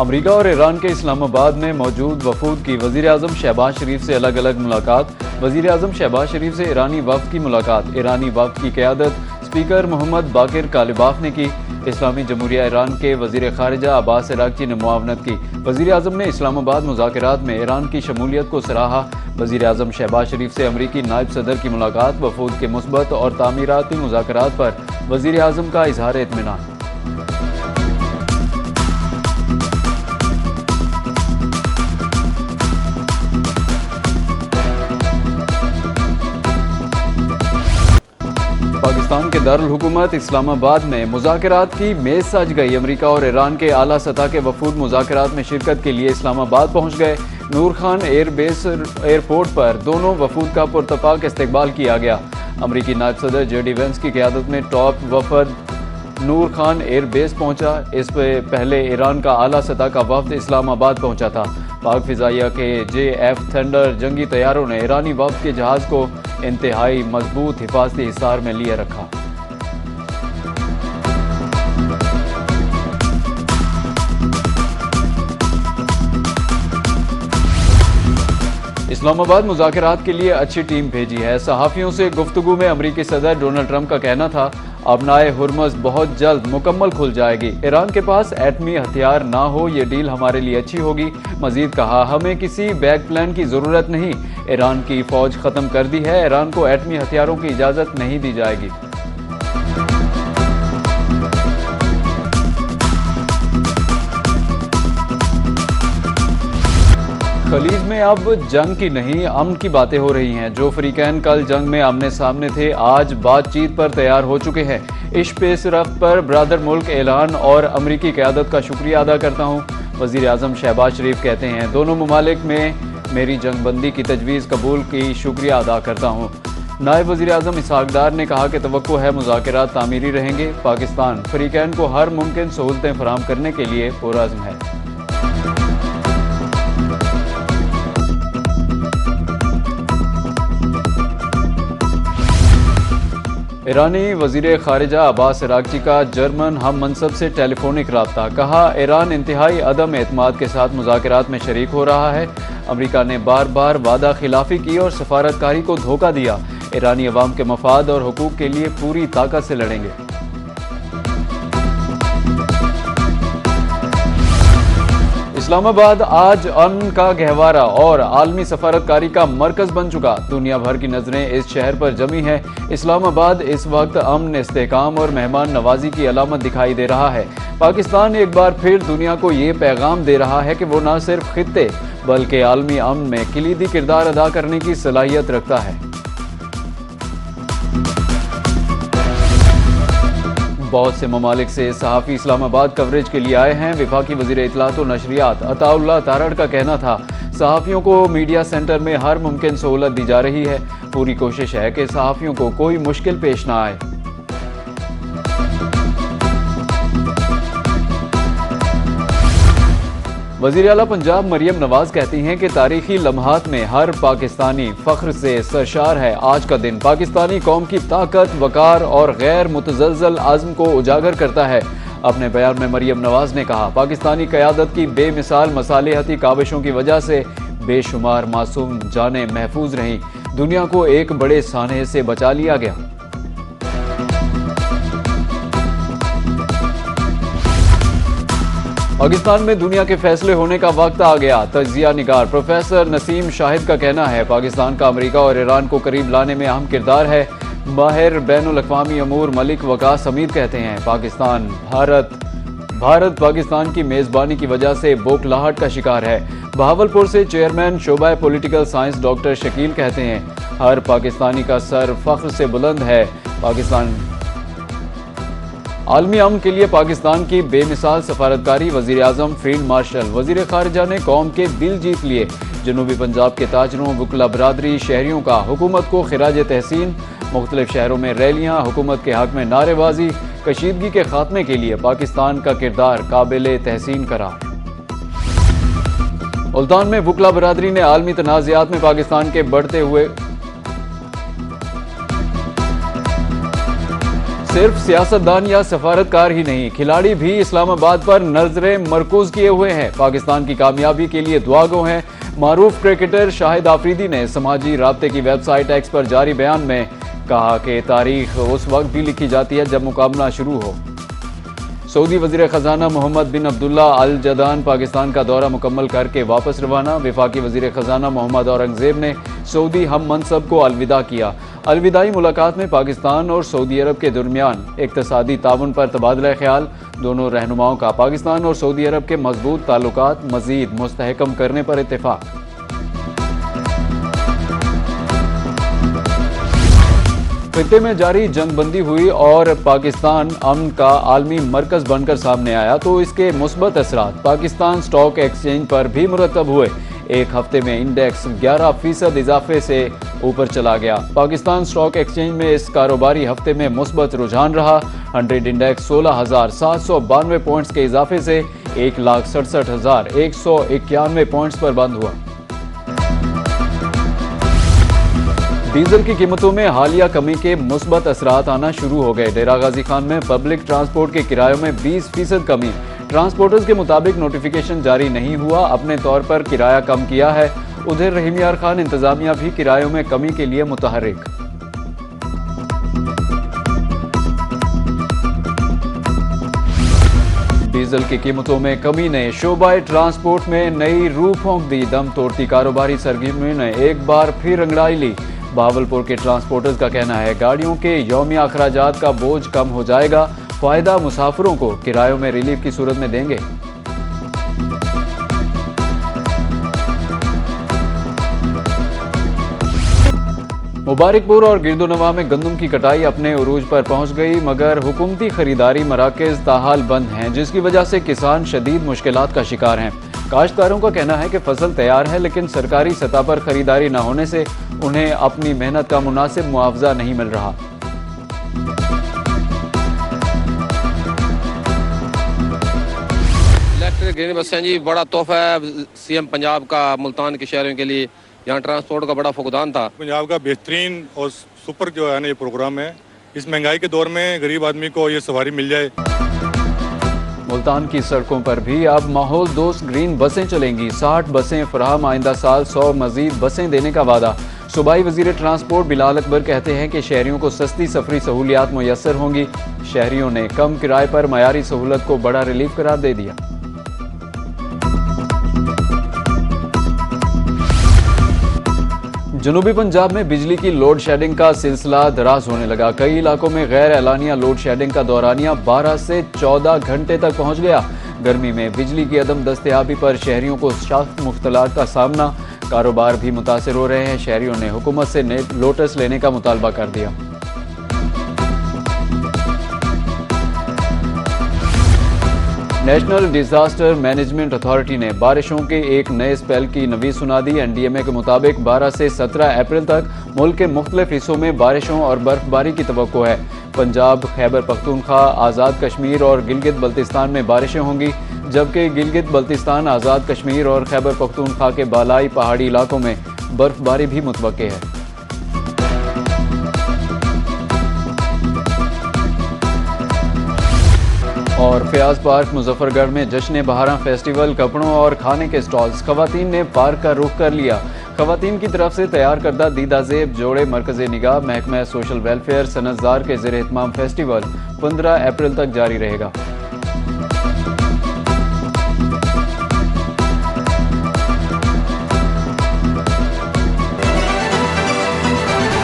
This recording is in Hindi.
अमरीका और ईरान के इस्लामाबाद में मौजूद वफूद की वज़ीर आज़म शहबाज शरीफ से अलग अलग मुलाकात। वज़ीर आज़म शहबाज शरीफ से ईरानी वफ़द की मुलाकात। ईरानी वफ़द की क़यादत स्पीकर मोहम्मद बाकिर कालिबाफ ने की। इस्लामी जमहूरिया ईरान के वज़ीर ख़ारिजा अब्बास अराग़ची ने मुआवनत की। वज़ीर आज़म ने इस्लामाबाद मुज़ाकरात में ईरान की शमूलियत को सराहा। वज़ीर आज़म शहबाज शरीफ से अमरीकी नायब सदर की मुलाकात। वफूद के मुस्बत और तामीराती मुज़ाकरात पर वज़ीर आज़म का इज़हार इत्मीनान। पाकिस्तान के दारुल हुकूमत इस्लामाबाद में मुज़ाकरात की मेज़ सज गई। अमरीका और ईरान के आला सतह के वफूद मुज़ाकरात में शिरकत के लिए इस्लामाबाद पहुँच गए। नूर खान एयरपोर्ट पर दोनों वफूद का पुरतपाक इस्तकबाल किया गया। अमरीकी नायब सदर जेडी वेंस की क़यादत में टॉप वफद नूर खान एयरबेस पहुंचा। इससे पहले ईरान का आला सतह का वफद इस्लामाबाद पहुंचा था। पाक फ़िज़ाइया के JF थंडर जंगी तैयारों ने ईरानी वफद के जहाज़ को इंतहाई मजबूत हिफाजती हिसार में लिए रखा। इस्लामाबाद मुज़ाकरात के लिए अच्छी टीम भेजी है। सहाफ़ियों से गुफ्तगू में अमरीकी सदर डोनाल्ड ट्रंप का कहना था, अपनाए हुर्मुज़ बहुत जल्द मुकम्मल खुल जाएगी। ईरान के पास एटमी हथियार ना हो, ये डील हमारे लिए अच्छी होगी। मजीद कहा, हमें किसी बैक प्लान की ज़रूरत नहीं। ईरान की फ़ौज ख़त्म कर दी है। ईरान को एटमी हथियारों की इजाज़त नहीं दी जाएगी। खलीज में अब जंग की नहीं, अमन की बातें हो रही हैं। जो फ़रीक़ैन कल जंग में आमने सामने थे, आज बातचीत पर तैयार हो चुके हैं। इस पेशरफ्त पर ब्रदर मुल्क ऐलान और अमरीकी क़यादत का शुक्रिया अदा करता हूँ। वज़ीर आज़म शहबाज शरीफ कहते हैं, दोनों ममालिक में मेरी जंगबंदी की तजवीज़ कबूल की शुक्रिया अदा करता हूँ। नायब वज़ीर आज़म इसहाक़ डार ने कहा कि तवक्को है मुज़ाकरात तामीरी रहेंगे। पाकिस्तान फ़रीक़ैन को हर मुमकिन सहूलतें फराहम करने के लिए पुरअज़्म है। ईरानी वज़ीर ख़ारिजा अब्बास अराग़ची का जर्मन हम मनसब से टेलीफोनिक रब्ता। कहा, ईरान इंतहाई अदम एतमाद के साथ मुज़ाकरात में शरीक हो रहा है। अमरीका ने बार बार वादा खिलाफी की और सफारतकारी को धोखा दिया। ईरानी अवाम के मफाद और हुकूक के लिए पूरी ताकत से लड़ेंगे। इस्लामाबाद आज अमन का गहवारा और आलमी सफारतकारी का मरकज बन चुका। दुनिया भर की नजरें इस शहर पर जमी है। इस्लामाबाद इस वक्त अमन, इस्तेहकाम और मेहमान नवाजी की अलामत दिखाई दे रहा है। पाकिस्तान एक बार फिर दुनिया को ये पैगाम दे रहा है कि वो न सिर्फ खित्ते बल्कि आलमी अमन में कलीदी किरदार अदा करने की सलाहियत रखता है। बहुत से ममालिक से सहाफ़ी इस्लामाबाद कवरेज के लिए आए हैं। वफाकी वज़ीर इत्तलात और नशरियात अताउल्लाह तारड़ का कहना था, सहाफ़ियों को मीडिया सेंटर में हर मुमकिन सहूलत दी जा रही है। पूरी कोशिश है कि सहाफ़ियों को कोई मुश्किल पेश ना आए। वज़ीर आला पंजाब मरियम नवाज कहती हैं कि तारीखी लम्हात में हर पाकिस्तानी फ़ख्र से सरशार है। आज का दिन पाकिस्तानी कौम की ताकत, वकार और गैर मुतज़लज़ल आज़्म को उजागर करता है। अपने बयान में मरियम नवाज ने कहा, पाकिस्तानी क़यादत की बेमिसाल मसालिहती काविशों की वजह से बेशुमार मासूम जानें महफूज रहीं। दुनिया को एक बड़े सानहे से बचा लिया गया। पाकिस्तान में दुनिया के फैसले होने का वक्त आ गया। तज्जिया निगार प्रोफेसर नसीम शाहिद का कहना है, पाकिस्तान का अमेरिका और ईरान को करीब लाने में अहम किरदार है। माहिर बैनुल अक़वामी अमूर मलिक वकास हमीद कहते हैं, भारत पाकिस्तान की मेज़बानी की वजह से बौखलाहट का शिकार है। बहावलपुर से चेयरमैन शोबा पॉलिटिकल साइंस डॉक्टर शकील कहते हैं, हर पाकिस्तानी का सर फ़ख्र से बुलंद है। पाकिस्तान आलमी अमन के लिए पाकिस्तान की बेमिसाल सफारतकारी। वज़ीर आज़म फील्ड मार्शल वज़ीर ख़ारिजा ने कौम के दिल जीत लिए। जनूबी पंजाब के ताजरों, वकला बरादरी, शहरियों का हुकूमत को खिराज तहसीन। मुख्तलिफ शहरों में रैलियाँ, हुकूमत के हक़ में नारेबाजी। कशीदगी के खात्मे के लिए पाकिस्तान का किरदार काबिल तहसीन करार। मुल्तान में वकला बरादरी ने आलमी तनाज़ात में पाकिस्तान के बढ़ते हुए सिर्फ सियासतदान या सफारतकार ही नहीं, खिलाड़ी भी इस्लामाबाद पर नजरें मरकूज किए हुए हैं। पाकिस्तान की कामयाबी के लिए दुआ गो हैं। मारूफ क्रिकेटर शाहिद आफरीदी ने समाजी राब्ते की वेबसाइट एक्स पर जारी बयान में कहा कि तारीख उस वक्त भी लिखी जाती है जब मुकाबला शुरू हो। सऊदी वजीर खजाना मोहम्मद बिन अब्दुल्ला अल जदान पाकिस्तान का दौरा मुकम्मल करके वापस रवाना। वफाकी वजीर खजाना मोहम्मद औरंगजेब ने सऊदी हम मनसब को अलविदा किया। अलविदाई मुलाकात में पाकिस्तान और सऊदी अरब के दरमियान इक्तसादी ताउन पर तबादला ख्याल। दोनों रहनुमाओं का पाकिस्तान और सऊदी अरब के मजबूत ताल्लुकात मजीद मुस्तहकम करने पर इत्तेफाक। खित्ते में जारी जंगबंदी हुई और पाकिस्तान अमन का आलमी मरकज बनकर सामने आया तो इसके मुस्बत असरात पाकिस्तान स्टॉक एक्सचेंज पर भी मुरतब हुए। एक हफ्ते में इंडेक्स 11% इजाफे से ऊपर चला गया। पाकिस्तान स्टॉक एक्सचेंज में इस कारोबारी हफ्ते में मुस्बत रुझान रहा। 100 इंडेक्स 16,792 पॉइंट्स के इजाफे से 1,67,191 पॉइंट्स पर बंद हुआ। डीजल की कीमतों में हालिया कमी के मुस्बत असरात आना शुरू हो गए। डेरा गाजी खान में पब्लिक ट्रांसपोर्ट के किरायों में 20% कमी। ट्रांसपोर्टर्स के मुताबिक नोटिफिकेशन जारी नहीं हुआ, अपने तौर पर किराया कम किया है। उधर रहीम यार खान इंतजामिया भी किरायों में कमी के लिए मुतहर्रिक। डीजल की कीमतों में कमी ने शोबाए ट्रांसपोर्ट में नई रूह फूंक दी। दम तोड़ती कारोबारी सरगर्मियों ने एक बार फिर अंगड़ाई ली। बहावलपुर के ट्रांसपोर्टर्स का कहना है गाड़ियों के यौमिया अखराजात का बोझ कम हो जाएगा। फायदा मुसाफिरों को किरायों में रिलीफ की सूरत में देंगे। मुबारकपुर और गिरदोनवा में गंदम की कटाई अपने उरूज पर पहुंच गई, मगर हुकूमती खरीदारी मराकज ताहाल बंद हैं, जिसकी वजह से किसान शदीद मुश्किलात का शिकार हैं। काश्तकारों का कहना है कि फसल तैयार है, लेकिन सरकारी सतह पर खरीदारी न होने से उन्हें अपनी मेहनत का मुनासिब मुआवजा नहीं मिल रहा। इलेक्ट्रिक ग्रीन बसें जी बड़ा तोहफा है सीएम पंजाब का मुल्तान के शहरों के लिए। यहाँ ट्रांसपोर्ट का बड़ा फुकदान था। पंजाब का बेहतरीन और सुपर जो है ना ये प्रोग्राम है। इस महंगाई के दौर में गरीब आदमी को ये सवारी मिल जाए। मुल्तान की सड़कों पर भी अब माहौल दोस्त ग्रीन बसें चलेंगी। 60 बसें फराहम, आइंदा साल 100 मजीद बसें देने का वादा। सूबाई वजीर ट्रांसपोर्ट बिलाल अकबर कहते हैं कि शहरियों को सस्ती सफरी सहूलियात मुयसर होंगी। शहरियों ने कम किराए पर मयारी सहूलत को बड़ा रिलीफ करार दे दिया। जनूबी पंजाब में बिजली की लोड शेडिंग का सिलसिला दराज होने लगा। कई इलाकों में गैर एलानिया लोड शेडिंग का दौरानिया 12 से 14 घंटे तक पहुंच गया। गर्मी में बिजली की अदम दस्तयाबी पर शहरियों को सख्त मुश्किलात का सामना। कारोबार भी मुतासिर हो रहे हैं। शहरियों ने हुकूमत से नोटिस लेने का मुतालबा कर दिया। नेशनल डिजास्टर मैनेजमेंट अथॉरिटी ने बारिशों के एक नए स्पेल की नवीद सुना दी। एनडीएमए के मुताबिक 12 से 17 अप्रैल तक मुल्क के मुख्तलिफ हिस्सों में बारिशों और बर्फबारी की तवक्को है। पंजाब, खैबर पख्तूनख्वा, आज़ाद कश्मीर और गिलगित बल्तिस्तान में बारिशें होंगी, जबकि गिलगित बल्तिस्तान, आज़ाद कश्मीर और खैबर पख्तूनख्वा के बालाई पहाड़ी इलाकों में बर्फबारी भी मुतवक्के है। और फयाज पार्क मुजफ्फरगढ़ में जश्न बहारा फेस्टिवल, कपड़ों और खाने के स्टॉल्स। खवातीन ने पार्क का रुख कर लिया। खवातीन की तरफ से तैयार करदा दीदा ज़ेब जोड़े मरकज़ निगाह महकमा सोशल वेलफेयर सनतजार के ज़ेर एहतमाम फेस्टिवल 15 अप्रैल तक जारी रहेगा।